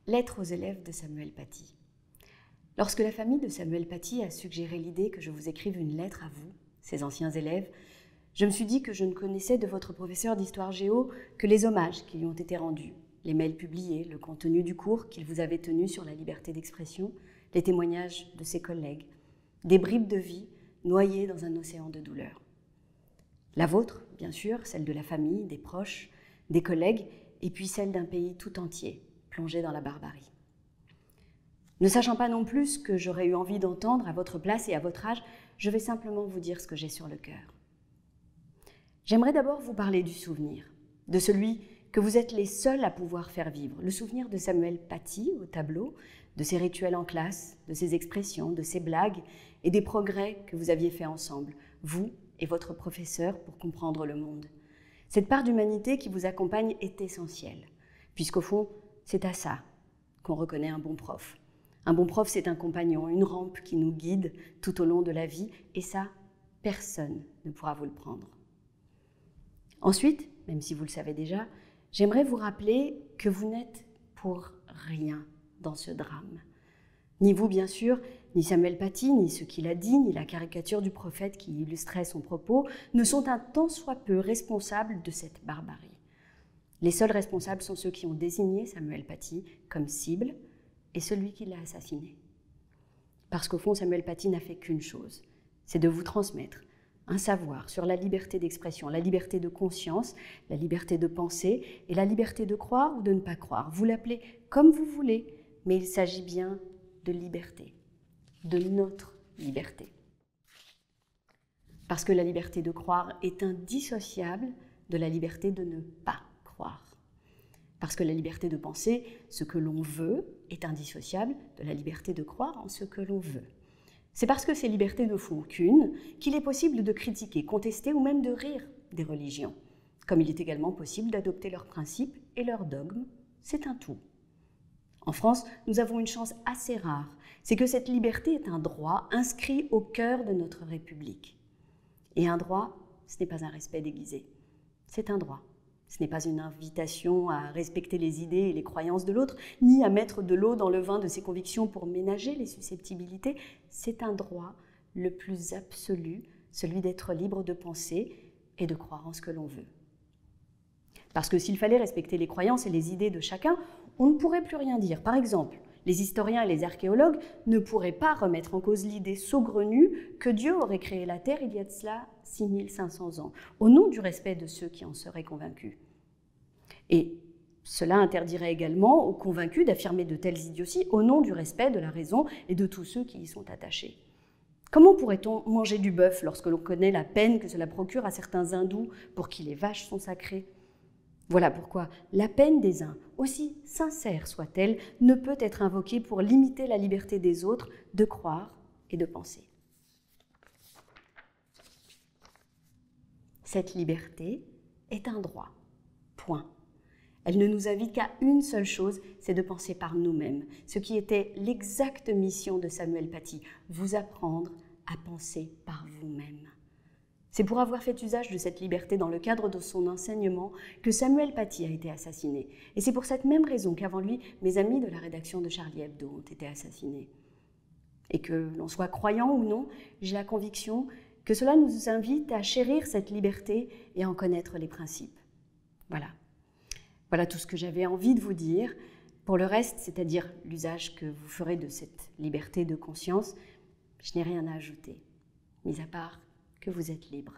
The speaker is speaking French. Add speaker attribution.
Speaker 1: Lettre aux élèves de Samuel Paty. Lorsque la famille de Samuel Paty a suggéré l'idée que je vous écrive une lettre à vous, ses anciens élèves, je me suis dit que je ne connaissais de votre professeur d'histoire géo que les hommages qui lui ont été rendus, les mails publiés, le contenu du cours qu'il vous avait tenu sur la liberté d'expression, les témoignages de ses collègues, des bribes de vie noyées dans un océan de douleur. La vôtre, bien sûr, celle de la famille, des proches, des collègues, et puis celle d'un pays tout entier, plongé dans la barbarie. Ne sachant pas non plus ce que j'aurais eu envie d'entendre à votre place et à votre âge, je vais simplement vous dire ce que j'ai sur le cœur. J'aimerais d'abord vous parler du souvenir, de celui que vous êtes les seuls à pouvoir faire vivre, le souvenir de Samuel Paty au tableau, de ses rituels en classe, de ses expressions, de ses blagues et des progrès que vous aviez faits ensemble, vous et votre professeur, pour comprendre le monde. Cette part d'humanité qui vous accompagne est essentielle, puisqu'au fond, c'est à ça qu'on reconnaît un bon prof. Un bon prof, c'est un compagnon, une rampe qui nous guide tout au long de la vie, et ça, personne ne pourra vous le prendre. Ensuite, même si vous le savez déjà, j'aimerais vous rappeler que vous n'êtes pour rien dans ce drame. Ni vous, bien sûr, ni Samuel Paty, ni ce qu'il a dit, ni la caricature du prophète qui illustrait son propos ne sont un tant soit peu responsables de cette barbarie. Les seuls responsables sont ceux qui ont désigné Samuel Paty comme cible et celui qui l'a assassiné. Parce qu'au fond, Samuel Paty n'a fait qu'une chose, c'est de vous transmettre un savoir sur la liberté d'expression, la liberté de conscience, la liberté de penser et la liberté de croire ou de ne pas croire. Vous l'appelez comme vous voulez, mais il s'agit bien de liberté, de notre liberté. Parce que la liberté de croire est indissociable de la liberté de ne pas croire. Parce que la liberté de penser ce que l'on veut est indissociable de la liberté de croire en ce que l'on veut. C'est parce que ces libertés ne font qu'une qu'il est possible de critiquer, contester ou même de rire des religions. Comme il est également possible d'adopter leurs principes et leurs dogmes, c'est un tout. En France, nous avons une chance assez rare, c'est que cette liberté est un droit inscrit au cœur de notre République. Et un droit, ce n'est pas un respect déguisé, c'est un droit. Ce n'est pas une invitation à respecter les idées et les croyances de l'autre, ni à mettre de l'eau dans le vin de ses convictions pour ménager les susceptibilités. C'est un droit le plus absolu, celui d'être libre de penser et de croire en ce que l'on veut. Parce que s'il fallait respecter les croyances et les idées de chacun, on ne pourrait plus rien dire. Par exemple, les historiens et les archéologues ne pourraient pas remettre en cause l'idée saugrenue que Dieu aurait créé la Terre il y a de cela 6500 ans, au nom du respect de ceux qui en seraient convaincus. Et cela interdirait également aux convaincus d'affirmer de telles idioties au nom du respect de la raison et de tous ceux qui y sont attachés. Comment pourrait-on manger du bœuf lorsque l'on connaît la peine que cela procure à certains hindous pour qui les vaches sont sacrées ? Voilà pourquoi la peine des uns, aussi sincère soit-elle, ne peut être invoquée pour limiter la liberté des autres de croire et de penser. Cette liberté est un droit, point. Elle ne nous invite qu'à une seule chose, c'est de penser par nous-mêmes, ce qui était l'exacte mission de Samuel Paty, vous apprendre à penser par vous-même. C'est pour avoir fait usage de cette liberté dans le cadre de son enseignement que Samuel Paty a été assassiné. Et c'est pour cette même raison qu'avant lui, mes amis de la rédaction de Charlie Hebdo ont été assassinés. Et que l'on soit croyant ou non, j'ai la conviction que cela nous invite à chérir cette liberté et à en connaître les principes. Voilà. Voilà tout ce que j'avais envie de vous dire. Pour le reste, c'est-à-dire l'usage que vous ferez de cette liberté de conscience, je n'ai rien à ajouter, mis à part que vous êtes libre.